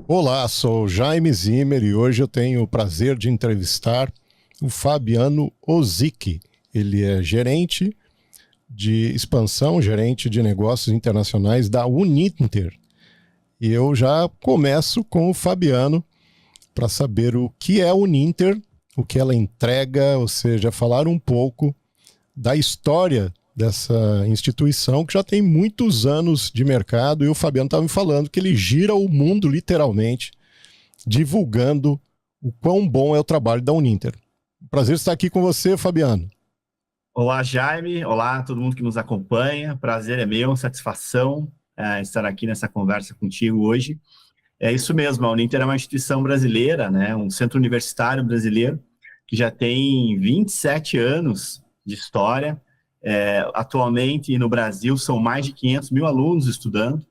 Olá, sou Jaime Zimmer e hoje eu tenho o prazer de entrevistar o Fabiano Ozicki. Ele é gerente de expansão, gerente de negócios internacionais da Uninter. E eu já começo com o Fabiano para saber o que é a Uninter, o que ela entrega, ou seja, falar um pouco da história dessa instituição que já tem muitos anos de mercado, e o Fabiano estava me falando que ele gira o mundo literalmente, divulgando o quão bom é o trabalho da Uninter. Prazer estar aqui com você, Fabiano. Olá, Jaime. Olá, todo mundo que nos acompanha. Prazer é meu, satisfação estar aqui nessa conversa contigo hoje. É isso mesmo, a Uninter é uma instituição brasileira, né, um centro universitário brasileiro que já tem 27 anos de história. Atualmente, no Brasil, são mais de 500 mil alunos estudando,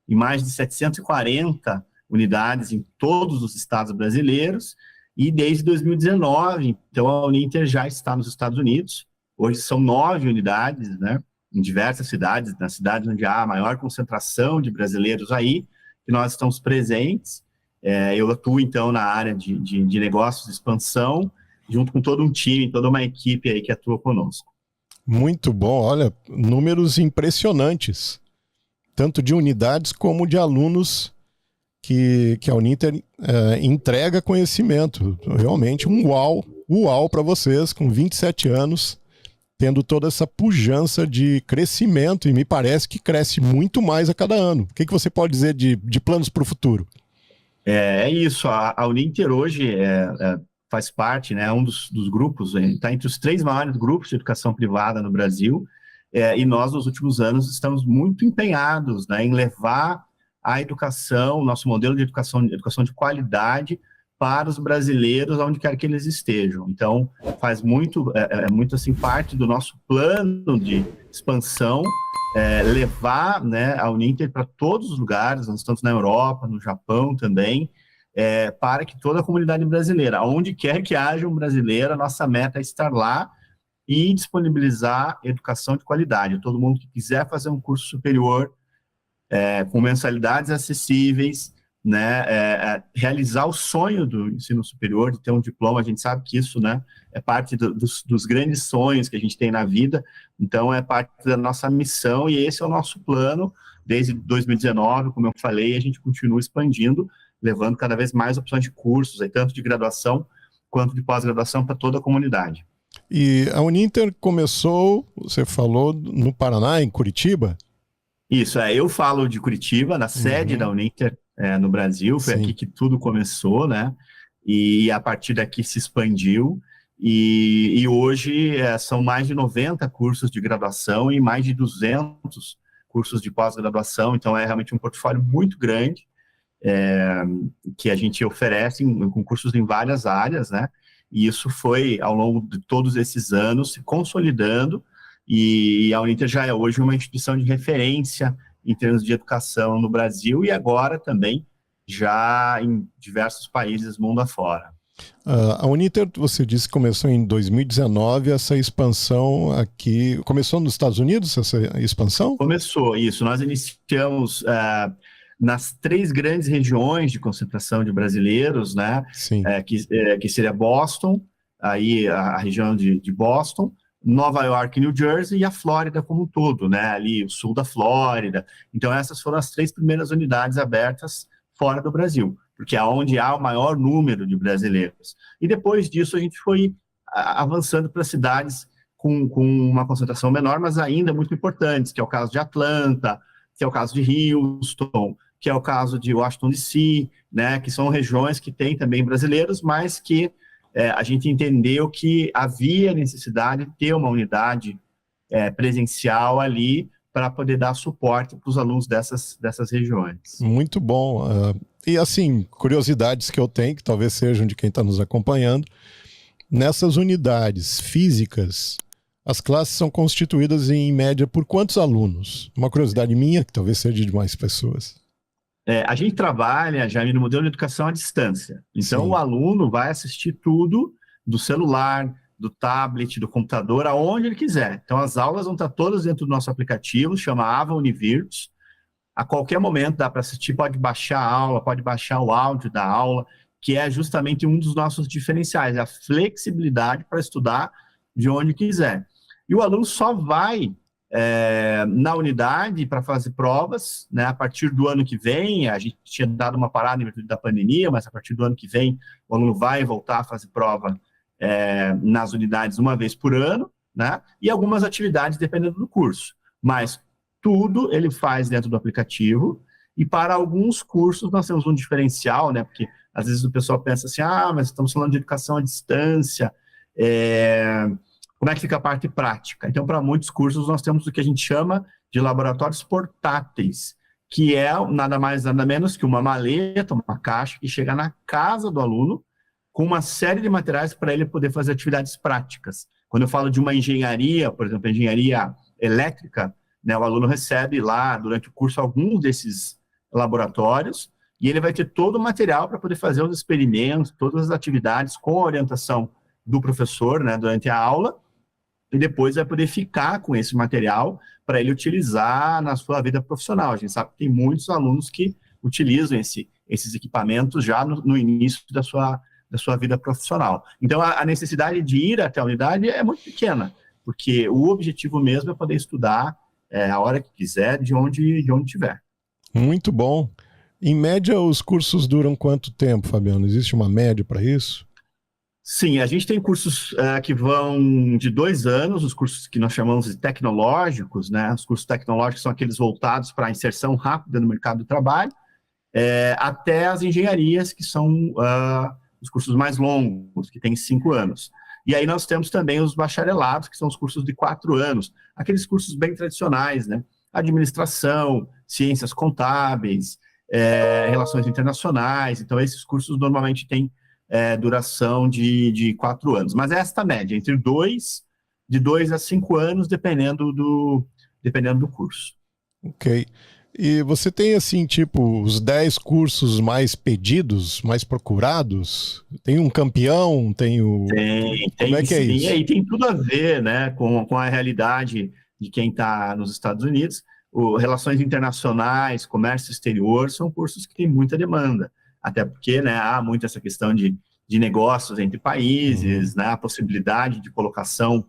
em mais de 740 unidades em todos os estados brasileiros, e desde 2019, então a Uninter já está nos Estados Unidos. Hoje são 9 unidades, né, em diversas cidades, nas cidades onde há a maior concentração de brasileiros aí, que nós estamos presentes. Eu atuo, então, na área de negócios de expansão, junto com todo um time, toda uma equipe aí que atua conosco. Muito bom, olha, números impressionantes, tanto de unidades como de alunos que a Uninter entrega conhecimento. Realmente um uau para vocês, com 27 anos, tendo toda essa pujança de crescimento, e me parece que cresce muito mais a cada ano. O que você pode dizer de planos para o futuro? É isso, a Uninter hoje faz parte, né, um dos grupos, está entre os 3 maiores grupos de educação privada no Brasil, e nós, nos últimos anos, estamos muito empenhados, né, em levar a educação, nosso modelo de educação de qualidade para os brasileiros, onde quer que eles estejam. Então, faz muito, muito assim, parte do nosso plano de expansão, levar, né, a Uninter para todos os lugares, nós estamos na Europa, no Japão também, para que toda a comunidade brasileira, onde quer que haja um brasileiro, a nossa meta é estar lá e disponibilizar educação de qualidade. Todo mundo que quiser fazer um curso superior, com mensalidades acessíveis, né, realizar o sonho do ensino superior, de ter um diploma. A gente sabe que isso, né, é parte dos grandes sonhos que a gente tem na vida, então é parte da nossa missão, e esse é o nosso plano. Desde 2019, como eu falei, a gente continua expandindo, levando cada vez mais opções de cursos, aí, tanto de graduação quanto de pós-graduação, para toda a comunidade. E a Uninter começou, você falou, no Paraná, em Curitiba? Isso, eu falo de Curitiba, na sede da Uninter, no Brasil. Foi Sim. aqui que tudo começou, né? E a partir daqui se expandiu. E hoje são mais de 90 cursos de graduação e mais de 200 cursos de pós-graduação. Então, é realmente um portfólio muito grande, que a gente oferece com cursos em várias áreas, né? E isso foi, ao longo de todos esses anos, se consolidando, e a Uninter já é hoje uma instituição de referência em termos de educação no Brasil, e agora também já em diversos países mundo afora. A Uninter, você disse que começou em 2019, essa expansão aqui... Começou nos Estados Unidos, essa expansão? Começou isso, nós iniciamos nas 3 grandes regiões de concentração de brasileiros, né? Sim. Que seria Boston, aí a região de Boston, Nova York e New Jersey, e a Flórida como um todo, né? Ali o sul da Flórida. Então, essas foram as 3 primeiras unidades abertas fora do Brasil, porque é onde há o maior número de brasileiros. E depois disso, a gente foi avançando para cidades com uma concentração menor, mas ainda muito importantes, que é o caso de Atlanta, que é o caso de Houston, que é o caso de Washington DC, né? Que são regiões que têm também brasileiros, mas que a gente entendeu que havia necessidade de ter uma unidade presencial ali para poder dar suporte para os alunos dessas regiões. Muito bom. E assim, curiosidades que eu tenho, que talvez sejam de quem está nos acompanhando, nessas unidades físicas, as classes são constituídas em média por quantos alunos? Uma curiosidade minha, que talvez seja de mais pessoas. A gente trabalha já no modelo de educação à distância. Então, Sim. O aluno vai assistir tudo do celular, do tablet, do computador, aonde ele quiser. Então, as aulas vão estar todas dentro do nosso aplicativo, chama Ava Univirtus. a qualquer momento dá para assistir, pode baixar a aula, pode baixar o áudio da aula, que é justamente um dos nossos diferenciais, a flexibilidade para estudar de onde quiser. E o aluno só vai na unidade para fazer provas, né, a partir do ano que vem. A gente tinha dado uma parada em virtude da pandemia, mas a partir do ano que vem o aluno vai voltar a fazer prova nas unidades uma vez por ano, né, e algumas atividades dependendo do curso. Mas tudo ele faz dentro do aplicativo, e para alguns cursos nós temos um diferencial, né, porque às vezes o pessoal pensa assim, mas estamos falando de educação à distância, como é que fica a parte prática? Então, para muitos cursos, nós temos o que a gente chama de laboratórios portáteis, que é nada mais, nada menos que uma maleta, uma caixa que chega na casa do aluno com uma série de materiais para ele poder fazer atividades práticas. Quando eu falo de uma engenharia, por exemplo, engenharia elétrica, né, o aluno recebe lá, durante o curso, alguns desses laboratórios, e ele vai ter todo o material para poder fazer os experimentos, todas as atividades com a orientação do professor, né, durante a aula, e depois vai poder ficar com esse material para ele utilizar na sua vida profissional. A gente sabe que tem muitos alunos que utilizam esses equipamentos já no início da sua vida profissional. Então, a necessidade de ir até a unidade é muito pequena, porque o objetivo mesmo é poder estudar a hora que quiser, de onde tiver. Muito bom. Em média, os cursos duram quanto tempo, Fabiano? Existe uma média para isso? Sim, a gente tem cursos que vão de 2 anos, os cursos que nós chamamos de tecnológicos, né? Os cursos tecnológicos são aqueles voltados para a inserção rápida no mercado do trabalho, até as engenharias, que são os cursos mais longos, que têm 5 anos. E aí nós temos também os bacharelados, que são os cursos de 4 anos, aqueles cursos bem tradicionais, né? Administração, ciências contábeis, relações internacionais. Então, esses cursos normalmente têm duração de 4 anos. Mas esta média, de 2 a 5 anos, dependendo do curso. Ok. E você tem, assim, tipo, os 10 cursos mais pedidos, mais procurados? Tem um campeão? Tem o... Como é que é isso? E tem tudo a ver, né, com a realidade de quem está nos Estados Unidos. Relações internacionais, comércio exterior, são cursos que têm muita demanda. Até porque, né, há muito essa questão de negócios entre países, né, a possibilidade de colocação,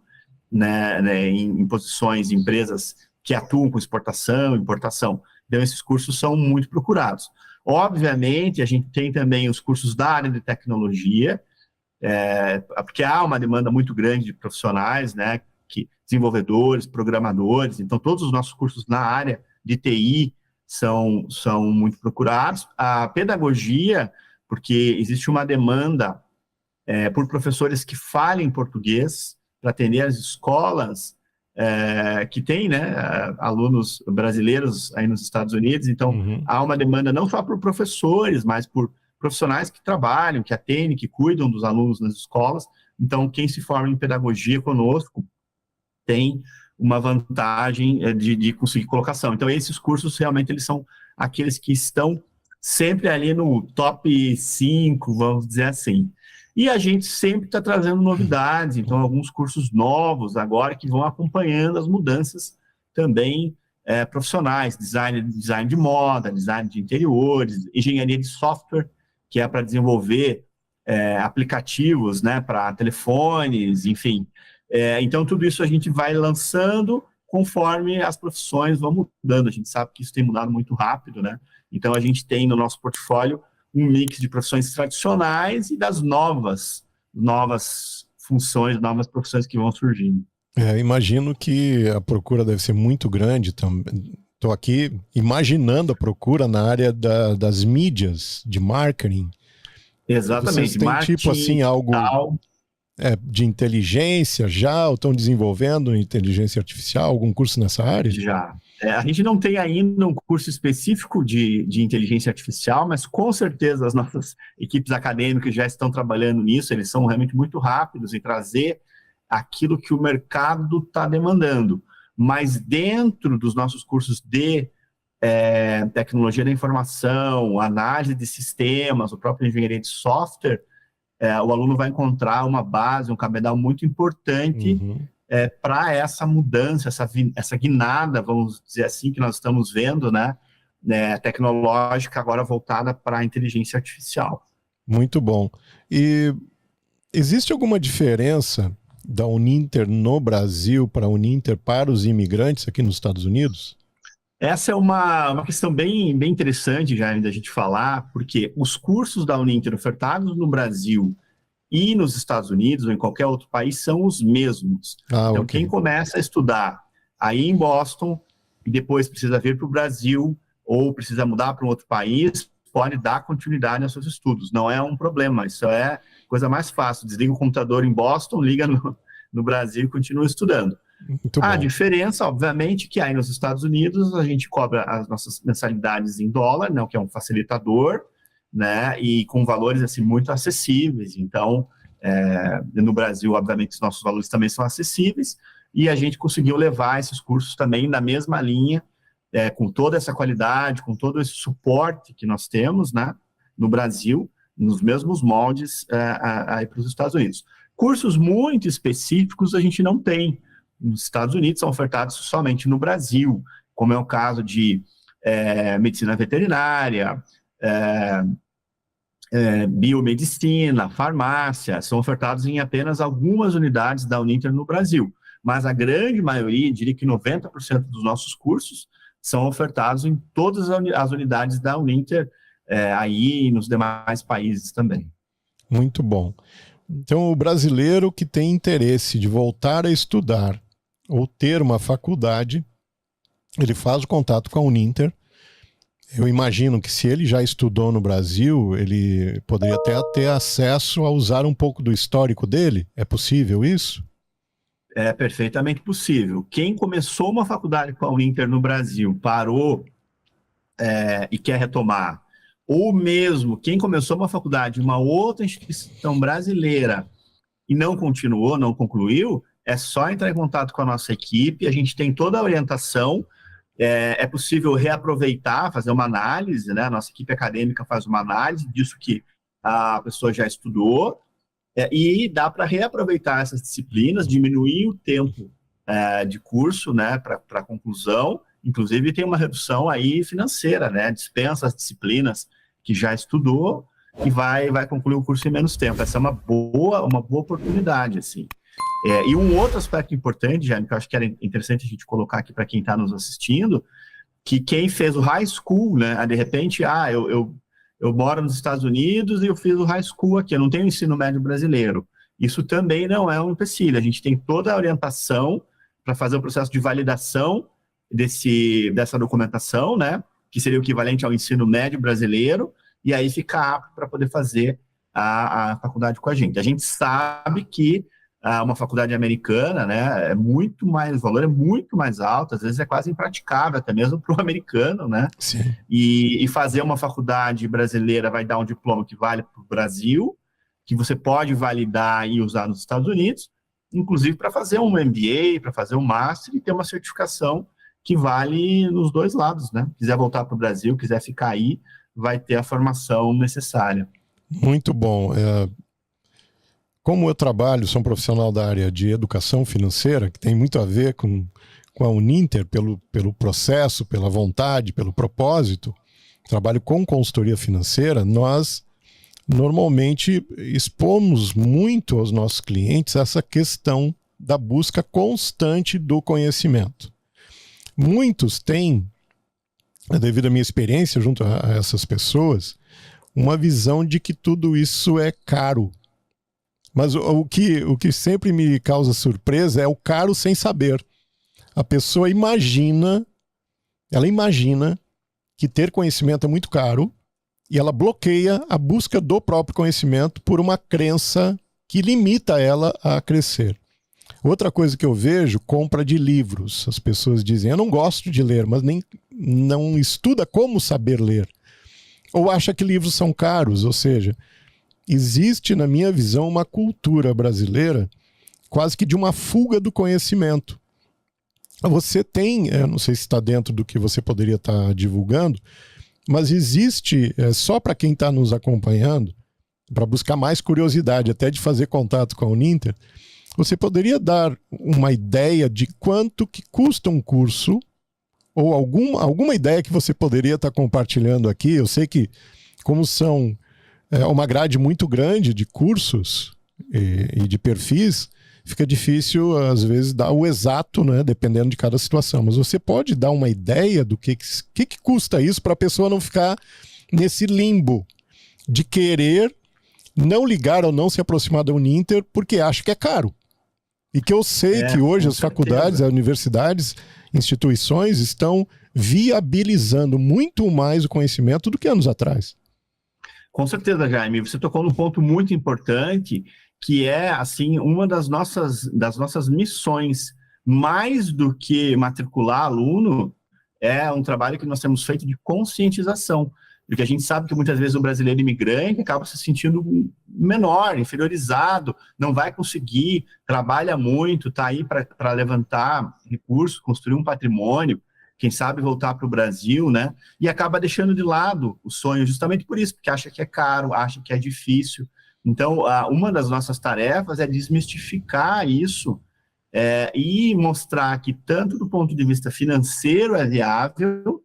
né, em posições de empresas que atuam com exportação, importação. Então, esses cursos são muito procurados. Obviamente, a gente tem também os cursos da área de tecnologia, porque há uma demanda muito grande de profissionais, né, desenvolvedores, programadores. Então, todos os nossos cursos na área de TI são muito procurados. A pedagogia, porque existe uma demanda por professores que falem português para atender as escolas que têm, né, alunos brasileiros aí nos Estados Unidos. Então, há uma demanda não só por professores, mas por profissionais que trabalham, que atendem, que cuidam dos alunos nas escolas. Então, quem se forma em pedagogia conosco tem uma vantagem de conseguir colocação. Então, esses cursos, realmente, eles são aqueles que estão sempre ali no top 5, vamos dizer assim. E a gente sempre está trazendo novidades, então, alguns cursos novos agora que vão acompanhando as mudanças também profissionais, design de moda, design de interiores, engenharia de software, que é para desenvolver aplicativos, né, para telefones, enfim. Então, tudo isso a gente vai lançando conforme as profissões vão mudando. A gente sabe que isso tem mudado muito rápido, né? Então, a gente tem no nosso portfólio um mix de profissões tradicionais e das novas funções, novas profissões que vão surgindo. Imagino que a procura deve ser muito grande também. Estou aqui imaginando a procura na área das mídias, de marketing. Exatamente. Vocês têm marketing, tipo assim, algo de inteligência já, ou estão desenvolvendo inteligência artificial, algum curso nessa área? Já. A gente não tem ainda um curso específico de inteligência artificial, mas com certeza as nossas equipes acadêmicas já estão trabalhando nisso. Eles são realmente muito rápidos em trazer aquilo que o mercado está demandando. Mas dentro dos nossos cursos de tecnologia da informação, análise de sistemas, o próprio engenharia de software, o aluno vai encontrar uma base, um cabedal muito importante para essa mudança, essa guinada, vamos dizer assim, que nós estamos vendo, né, né, tecnológica, agora voltada para a inteligência artificial. Muito bom. E existe alguma diferença da Uninter no Brasil para a Uninter para os imigrantes aqui nos Estados Unidos? Essa é uma questão bem interessante, Jaime, da gente falar, porque os cursos da Uninter ofertados no Brasil e nos Estados Unidos ou em qualquer outro país são os mesmos. Então, ok. quem começa a estudar aí em Boston e depois precisa vir para o Brasil ou precisa mudar para um outro país, pode dar continuidade aos seus estudos. Não é um problema, isso é coisa mais fácil. Desliga o computador em Boston, liga no Brasil e continua estudando. Muito A bom. diferença, obviamente, que aí nos Estados Unidos a gente cobra as nossas mensalidades em dólar, né, que é um facilitador, né, e com valores assim muito acessíveis. Então, no Brasil, obviamente, os nossos valores também são acessíveis e a gente conseguiu levar esses cursos também na mesma linha, com toda essa qualidade, com todo esse suporte que nós temos, né, no Brasil, nos mesmos moldes aí para os Estados Unidos. Cursos muito específicos a gente não tem. Nos Estados Unidos são ofertados somente no Brasil, como é o caso de medicina veterinária, biomedicina, farmácia, são ofertados em apenas algumas unidades da Uninter no Brasil. Mas a grande maioria, diria que 90% dos nossos cursos, são ofertados em todas as unidades da Uninter, aí nos demais países também. Muito bom. Então, o brasileiro que tem interesse de voltar a estudar ou ter uma faculdade, ele faz o contato com a Uninter. Eu imagino que se ele já estudou no Brasil, ele poderia até ter acesso a usar um pouco do histórico dele. É possível isso? É perfeitamente possível. Quem começou uma faculdade com a Uninter no Brasil, parou e quer retomar, ou mesmo quem começou uma faculdade em uma outra instituição brasileira e não continuou, não concluiu, é só entrar em contato com a nossa equipe, a gente tem toda a orientação, é possível reaproveitar, fazer uma análise, né? A nossa equipe acadêmica faz uma análise disso que a pessoa já estudou, e dá para reaproveitar essas disciplinas, diminuir o tempo de curso, né, para a conclusão, inclusive tem uma redução aí financeira, né? Dispensa as disciplinas que já estudou e vai concluir o curso em menos tempo. Essa é uma boa oportunidade, assim. E um outro aspecto importante, Jaime, que eu acho que era interessante a gente colocar aqui para quem está nos assistindo, que quem fez o high school, né, de repente, eu moro nos Estados Unidos e eu fiz o high school aqui, eu não tenho ensino médio brasileiro. Isso também não é um empecilho, a gente tem toda a orientação para fazer o processo de validação dessa documentação, né, que seria o equivalente ao ensino médio brasileiro, e aí ficar apto para poder fazer a faculdade com a gente. A gente sabe que uma faculdade americana, né, o valor é muito mais alto, às vezes é quase impraticável, até mesmo para o americano, né? Sim. E fazer uma faculdade brasileira vai dar um diploma que vale para o Brasil, que você pode validar e usar nos Estados Unidos, inclusive para fazer um MBA, para fazer um Master e ter uma certificação que vale nos dois lados, né? Quiser voltar para o Brasil, quiser ficar aí, vai ter a formação necessária. Muito bom. Como eu trabalho, sou um profissional da área de educação financeira, que tem muito a ver com a Uninter, pelo processo, pela vontade, pelo propósito, trabalho com consultoria financeira, nós normalmente expomos muito aos nossos clientes essa questão da busca constante do conhecimento. Muitos têm, devido à minha experiência junto a essas pessoas, uma visão de que tudo isso é caro. Mas o que sempre me causa surpresa é o caro sem saber. A pessoa imagina que ter conhecimento é muito caro e ela bloqueia a busca do próprio conhecimento por uma crença que limita ela a crescer. Outra coisa que eu vejo, compra de livros. As pessoas dizem, eu não gosto de ler, mas não estuda como saber ler. Ou acha que livros são caros, ou seja, existe, na minha visão, uma cultura brasileira quase que de uma fuga do conhecimento. Você tem, não sei se está dentro do que você poderia estar divulgando, mas existe, só para quem está nos acompanhando, para buscar mais curiosidade, até de fazer contato com a Uninter, você poderia dar uma ideia de quanto que custa um curso ou alguma ideia que você poderia estar compartilhando aqui? Eu sei que, como são uma grade muito grande de cursos e de perfis, fica difícil, às vezes, dar o exato, né, dependendo de cada situação. Mas você pode dar uma ideia do que custa isso para a pessoa não ficar nesse limbo de querer não ligar ou não se aproximar da Uninter porque acha que é caro. E que eu sei que hoje as faculdades, as universidades, instituições estão viabilizando muito mais o conhecimento do que anos atrás. Com certeza, Jaime. Você tocou num ponto muito importante, que é, assim, uma das nossas missões. Mais do que matricular aluno, é um trabalho que nós temos feito de conscientização. Porque a gente sabe que muitas vezes o brasileiro imigrante acaba se sentindo menor, inferiorizado, não vai conseguir, trabalha muito, está aí para levantar recursos, construir um patrimônio, quem sabe voltar para o Brasil, né? E acaba deixando de lado o sonho justamente por isso, porque acha que é caro, acha que é difícil. Então, uma das nossas tarefas é desmistificar isso e mostrar que tanto do ponto de vista financeiro é viável,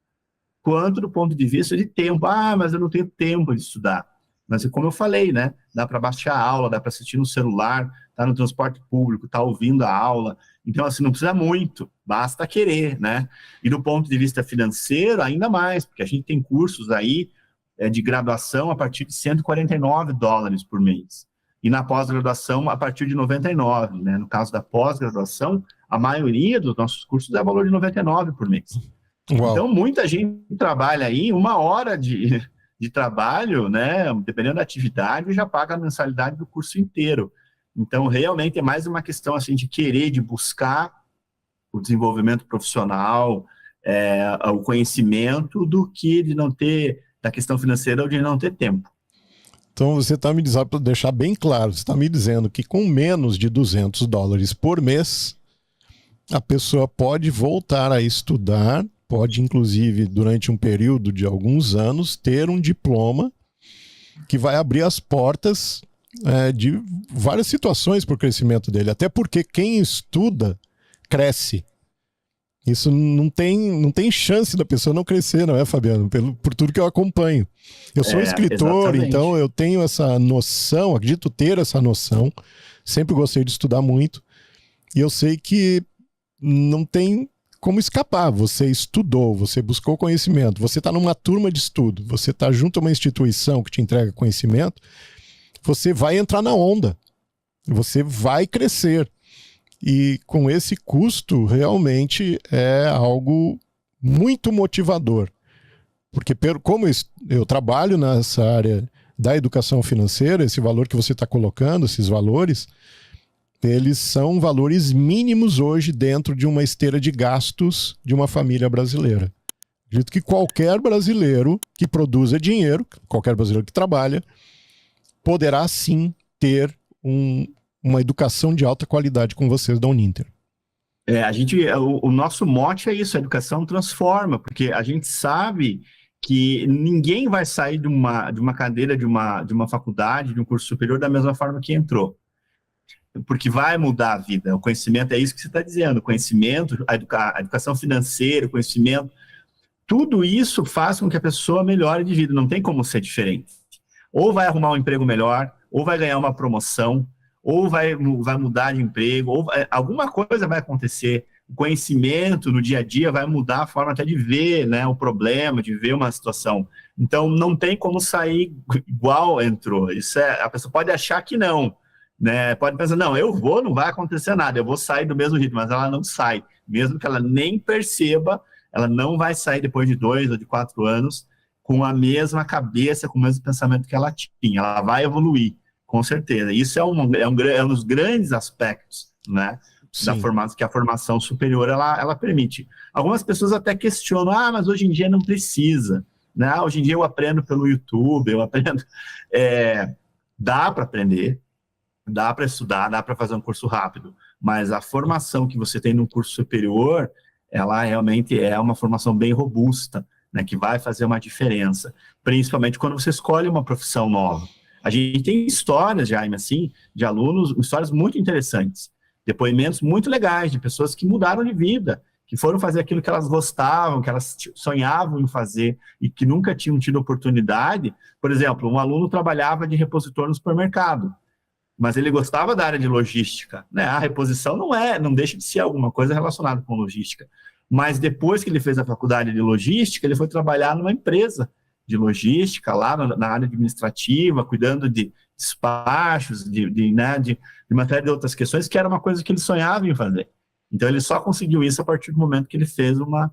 quanto do ponto de vista de tempo. Mas eu não tenho tempo de estudar. Mas como eu falei, né? Dá para baixar a aula, dá para assistir no celular, tá no transporte público, tá ouvindo a aula. Então, assim, não precisa muito, basta querer, né? E do ponto de vista financeiro, ainda mais, porque a gente tem cursos aí de graduação a partir de $149 por mês. E na pós-graduação, a partir de 99, né? No caso da pós-graduação, a maioria dos nossos cursos é valor de 99 por mês. Uau. Então, muita gente trabalha aí 1 hora de trabalho, né? Dependendo da atividade, já paga a mensalidade do curso inteiro. Então, realmente é mais uma questão assim, de querer, de buscar o desenvolvimento profissional, o conhecimento, do que de não ter, da questão financeira ou de não ter tempo. Então, você está me dizendo, para deixar bem claro, você está me dizendo que com menos de $200 por mês, a pessoa pode voltar a estudar, pode, inclusive, durante um período de alguns anos, ter um diploma que vai abrir as portas de várias situações para o crescimento dele. Até porque quem estuda, cresce. Isso não tem chance da pessoa não crescer, não é, Fabiano? Por tudo que eu acompanho. Eu sou escritor, exatamente. Então eu tenho essa noção, acredito ter essa noção. Sempre gostei de estudar muito. E eu sei que não tem como escapar. Você estudou, você buscou conhecimento, você está numa turma de estudo, você está junto a uma instituição que te entrega conhecimento, você vai entrar na onda, você vai crescer. E com esse custo, realmente é algo muito motivador. Porque como eu trabalho nessa área da educação financeira, esse valor que você está colocando, esses valores, eles são valores mínimos hoje dentro de uma esteira de gastos de uma família brasileira. Acredito que qualquer brasileiro que produza dinheiro, qualquer brasileiro que trabalha, poderá sim ter uma educação de alta qualidade com vocês da Uninter. O nosso mote é isso, a educação transforma, porque a gente sabe que ninguém vai sair de uma cadeira de uma faculdade, de um curso superior, da mesma forma que entrou. Porque vai mudar a vida. O conhecimento é isso que você está dizendo. O conhecimento, a educação financeira, o conhecimento, tudo isso faz com que a pessoa melhore de vida. Não tem como ser diferente. Ou vai arrumar um emprego melhor, ou vai ganhar uma promoção, ou vai mudar de emprego, ou alguma coisa vai acontecer. O conhecimento no dia a dia vai mudar a forma até de ver, né, o problema, de ver uma situação. Então, não tem como sair igual entrou. A pessoa pode achar que não. Né, pode pensar, não vai acontecer nada, eu vou sair do mesmo jeito, mas ela não sai, mesmo que ela nem perceba, ela não vai sair depois de 2 ou de 4 anos com a mesma cabeça, com o mesmo pensamento que ela tinha, ela vai evoluir, com certeza. Isso é um dos grandes aspectos, né, da formação, que a formação superior ela permite. Algumas pessoas até questionam, mas hoje em dia não precisa, né? Hoje em dia eu aprendo pelo YouTube, eu aprendo, dá para aprender, dá para estudar, dá para fazer um curso rápido, mas a formação que você tem no curso superior, ela realmente é uma formação bem robusta, né, que vai fazer uma diferença, principalmente quando você escolhe uma profissão nova. A gente tem histórias, Jaime, assim, de alunos, histórias muito interessantes, depoimentos muito legais de pessoas que mudaram de vida, que foram fazer aquilo que elas gostavam, que elas sonhavam em fazer e que nunca tinham tido oportunidade. Por exemplo, um aluno trabalhava de repositor no supermercado, mas ele gostava da área de logística, né? A reposição não deixa de ser alguma coisa relacionada com logística. Mas depois que ele fez a faculdade de logística, ele foi trabalhar numa empresa de logística, lá na área administrativa, cuidando de despachos, de uma série de outras questões, que era uma coisa que ele sonhava em fazer. Então, ele só conseguiu isso a partir do momento que ele fez uma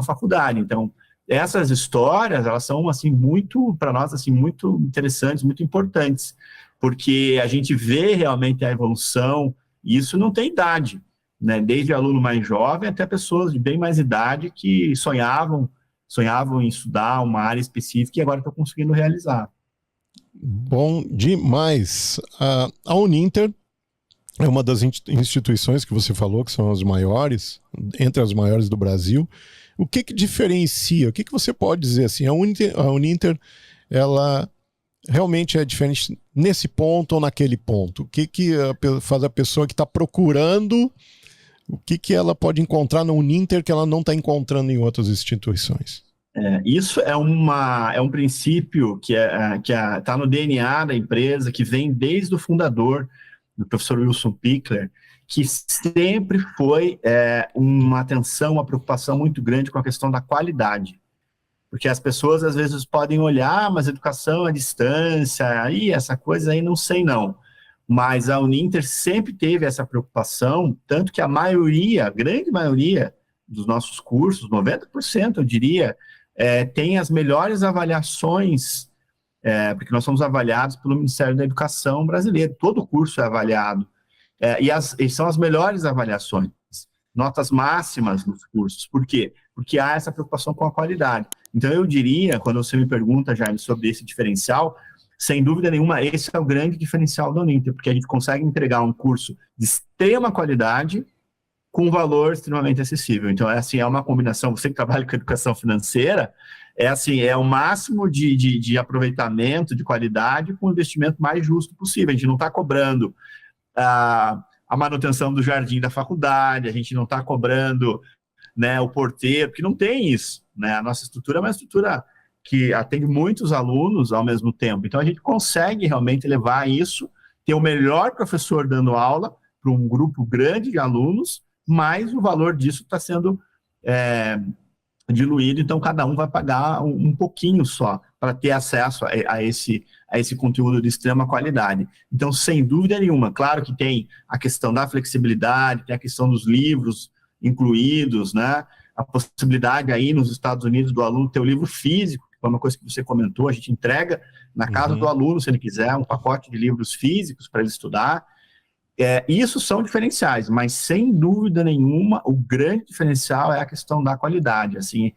faculdade. Então, essas histórias, elas são, assim, muito, para nós, assim, muito interessantes, muito importantes, porque a gente vê realmente a evolução, e isso não tem idade, né? Desde aluno mais jovem até pessoas de bem mais idade que sonhavam em estudar uma área específica e agora estão conseguindo realizar. Bom demais. A Uninter é uma das instituições que você falou que são as maiores, entre as maiores do Brasil. O que diferencia? O que você pode dizer assim? A Uninter, ela realmente é diferente nesse ponto ou naquele ponto? O que faz a pessoa que está procurando, o que ela pode encontrar na Uninter que ela não está encontrando em outras instituições? Isso é um princípio que está no DNA da empresa, que vem desde o fundador, do professor Wilson Pickler, que sempre foi uma atenção, uma preocupação muito grande com a questão da qualidade. Porque as pessoas, às vezes, podem olhar, mas educação à distância, aí essa coisa aí não sei não. Mas a Uninter sempre teve essa preocupação, tanto que a grande maioria dos nossos cursos, 90%, eu diria, tem as melhores avaliações, porque nós somos avaliados pelo Ministério da Educação brasileiro, todo curso é avaliado, e são as melhores avaliações, notas máximas nos cursos. Por quê? Porque há essa preocupação com a qualidade. Então, eu diria, quando você me pergunta, Jaime, sobre esse diferencial, sem dúvida nenhuma, esse é o grande diferencial da Uninter, porque a gente consegue entregar um curso de extrema qualidade com um valor extremamente acessível. Então, é uma combinação, você que trabalha com educação financeira, é o máximo de aproveitamento, de qualidade, com o investimento mais justo possível. A gente não está cobrando a manutenção do jardim da faculdade, a gente não está cobrando, né, o porteiro, porque não tem isso, né? A nossa estrutura é uma estrutura que atende muitos alunos ao mesmo tempo. Então, a gente consegue realmente levar isso, ter o melhor professor dando aula para um grupo grande de alunos, mas o valor disso está sendo diluído, então cada um vai pagar um pouquinho só para ter acesso a esse conteúdo de extrema qualidade. Então, sem dúvida nenhuma, claro que tem a questão da flexibilidade, tem a questão dos livros incluídos, né? A possibilidade aí nos Estados Unidos do aluno ter o livro físico, que foi uma coisa que você comentou, a gente entrega na casa do aluno, se ele quiser, um pacote de livros físicos para ele estudar. Isso são diferenciais, mas sem dúvida nenhuma, o grande diferencial é a questão da qualidade. Assim,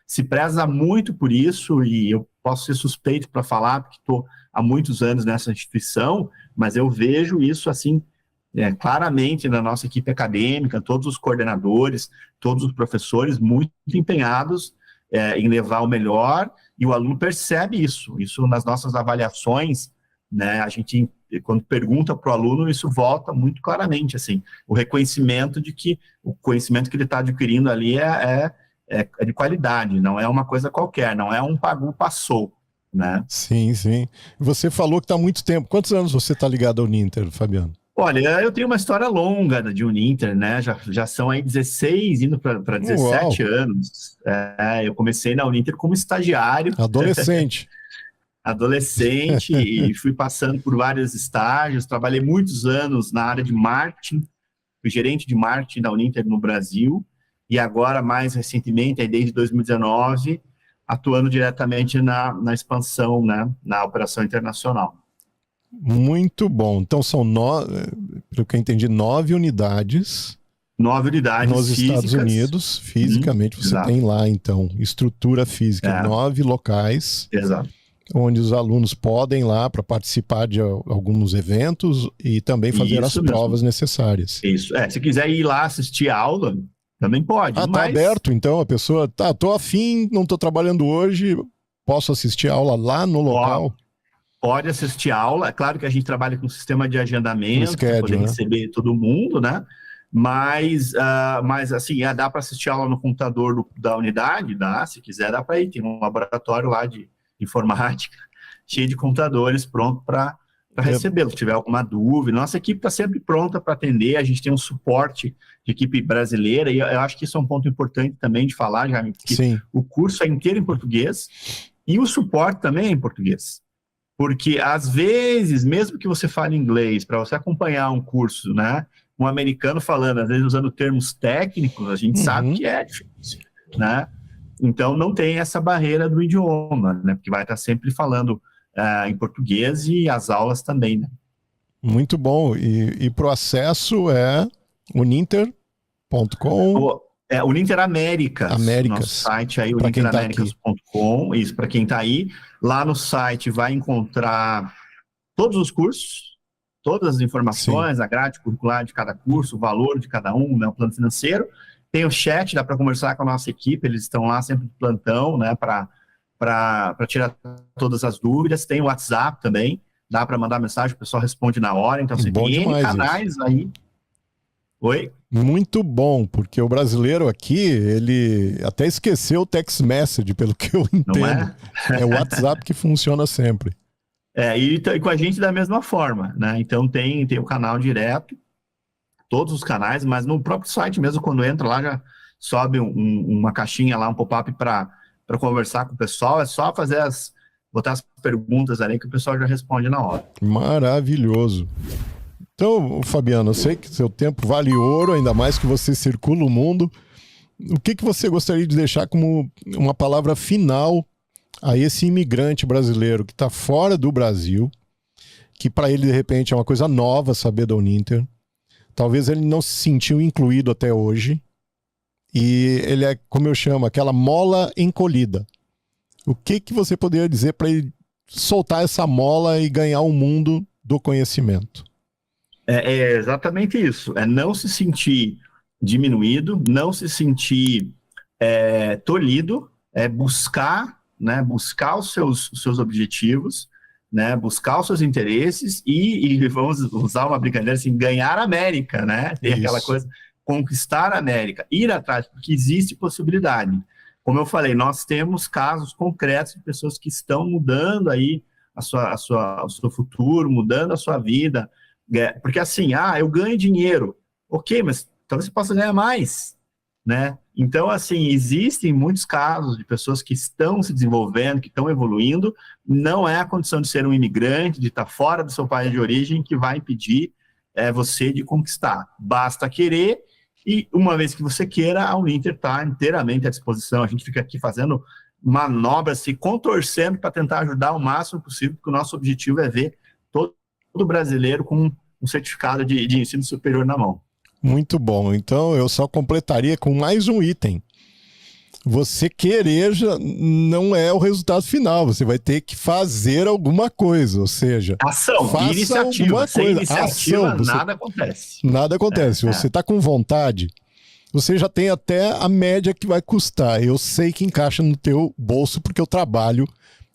se preza muito por isso, e eu posso ser suspeito para falar, porque estou há muitos anos nessa instituição, mas eu vejo isso assim, claramente na nossa equipe acadêmica, todos os coordenadores, todos os professores muito empenhados em levar o melhor, e o aluno percebe isso nas nossas avaliações, né? A gente, quando pergunta para o aluno, isso volta muito claramente, assim, o reconhecimento de que o conhecimento que ele está adquirindo ali é de qualidade, não é uma coisa qualquer, não é um pagou, passou, né? Sim, sim. Você falou que está há muito tempo. Quantos anos você está ligado ao Uninter, Fabiano? Olha, eu tenho uma história longa de Uninter, né? Já são aí 16, indo para 17 anos. Eu comecei na Uninter como estagiário. Adolescente. Adolescente, e fui passando por vários estágios, trabalhei muitos anos na área de marketing, fui gerente de marketing da Uninter no Brasil, e agora, mais recentemente, desde 2019, atuando diretamente na expansão, né, na operação internacional. Muito bom. Então são pelo que eu entendi, 9 unidades. 9 unidades nos físicas. Estados Unidos, fisicamente, você exato. tem lá, então, estrutura física, 9 locais. Exato. Onde os alunos podem ir lá para participar de alguns eventos e também fazer as provas necessárias. Isso. Se quiser ir lá assistir a aula, também pode. Tá aberto, então, a pessoa, tô afim, não tô trabalhando hoje, posso assistir a aula lá no local? Pode assistir a aula. É claro que a gente trabalha com um sistema de agendamento, para poder receber todo mundo, né? Mas assim, dá para assistir aula no computador da unidade? Dá, se quiser, dá para ir. Tem um laboratório lá de informática, cheio de computadores, pronto para recebê-lo. Se tiver alguma dúvida, nossa equipe está sempre pronta para atender. A gente tem um suporte de equipe brasileira, e eu acho que isso é um ponto importante também de falar, Jaime, que Sim. o curso é inteiro em português e o suporte também é em português. Porque, às vezes, mesmo que você fale inglês, para você acompanhar um curso, né, um americano falando, às vezes usando termos técnicos, a gente sabe que é difícil, né? Então, não tem essa barreira do idioma, né? Porque vai estar sempre falando em português e as aulas também, né? Muito bom. E para o acesso é uninter.com. Uninter Américas, nosso site aí, uninteraméricas.com, isso, para quem está aí. Lá no site vai encontrar todos os cursos, todas as informações, a grade curricular de cada curso, o valor de cada um, né, o plano financeiro. Tem o chat, dá para conversar com a nossa equipe, eles estão lá sempre de plantão, né, para tirar todas as dúvidas. Tem o WhatsApp também, dá para mandar mensagem, o pessoal responde na hora. Então, você tem N canais isso aí. Oi? Muito bom, porque o brasileiro aqui, ele até esqueceu o text message, pelo que eu entendo. Não é? É o WhatsApp que funciona sempre. E com a gente da mesma forma, né? Então tem o canal direto, todos os canais, mas no próprio site mesmo, quando entra lá, já sobe uma caixinha lá, um pop-up para conversar com o pessoal. É só botar as perguntas ali que o pessoal já responde na hora. Maravilhoso. Então, Fabiano, eu sei que seu tempo vale ouro, ainda mais que você circula o mundo. O que você gostaria de deixar como uma palavra final a esse imigrante brasileiro que está fora do Brasil, que para ele, de repente, é uma coisa nova saber da Uninter? Talvez ele não se sentiu incluído até hoje. E ele é, como eu chamo, aquela mola encolhida. O que você poderia dizer para ele soltar essa mola e ganhar o mundo do conhecimento? É exatamente isso. É não se sentir diminuído, não se sentir tolhido, buscar, né, buscar os seus objetivos, né, buscar os seus interesses e vamos usar uma brincadeira assim, ganhar a América, né? Tem aquela coisa, conquistar a América, ir atrás, porque existe possibilidade. Como eu falei, nós temos casos concretos de pessoas que estão mudando aí o seu futuro, mudando a sua vida. Porque assim, eu ganho dinheiro. Ok, mas talvez você possa ganhar mais, né? Então, assim, existem muitos casos de pessoas que estão se desenvolvendo, que estão evoluindo. Não é a condição de ser um imigrante, de estar fora do seu país de origem, que vai impedir você de conquistar. Basta querer, e uma vez que você queira, a Uninter está inteiramente à disposição. A gente fica aqui fazendo manobras, se contorcendo para tentar ajudar o máximo possível, porque o nosso objetivo é ver todo brasileiro com um certificado de ensino superior na mão. Muito bom. Então, eu só completaria com mais um item. Você querer já não é o resultado final. Você vai ter que fazer alguma coisa. Ou seja, ação, faça iniciativa. Alguma sem coisa. Iniciativa, ação. Nada acontece. Nada acontece. Se você está com vontade, você já tem até a média que vai custar. Eu sei que encaixa no teu bolso, porque eu trabalho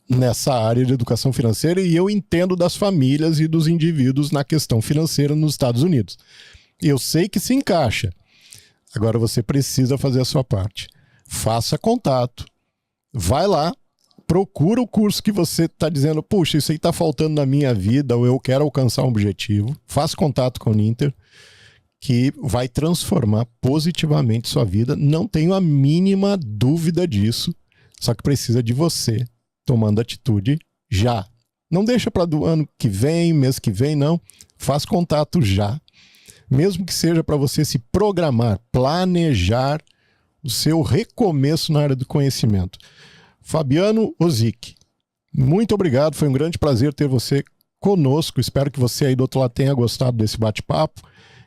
nessa área de educação financeira e eu entendo das famílias e dos indivíduos na questão financeira nos Estados Unidos. Eu sei que se encaixa. Agora você precisa fazer a sua parte. Faça contato. Vai lá, procura o curso que você está dizendo, puxa, isso aí está faltando na minha vida, ou eu quero alcançar um objetivo. Faça contato com o Uninter, que vai transformar positivamente sua vida. Não tenho a mínima dúvida disso. Só que precisa de você tomando atitude já. Não deixa para do ano que vem, mês que vem, não. Faz contato já. Mesmo que seja para você se programar, planejar o seu recomeço na área do conhecimento. Fabiano Ozick, muito obrigado. Foi um grande prazer ter você conosco. Espero que você aí do outro lado tenha gostado desse bate-papo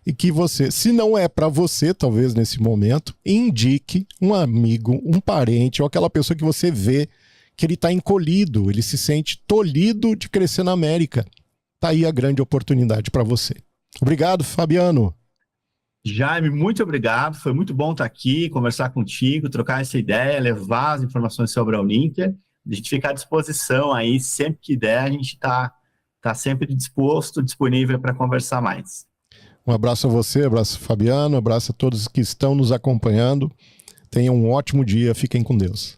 e que você, se não é para você, talvez nesse momento, indique um amigo, um parente ou aquela pessoa que você vê que ele está encolhido, ele se sente tolhido de crescer na América. Está aí a grande oportunidade para você. Obrigado, Fabiano. Jaime, muito obrigado. Foi muito bom estar aqui, conversar contigo, trocar essa ideia, levar as informações sobre a Uninter. A gente fica à disposição aí, sempre que der, a gente está sempre disposto, disponível para conversar mais. Um abraço a você, abraço a Fabiano, abraço a todos que estão nos acompanhando. Tenham um ótimo dia, fiquem com Deus.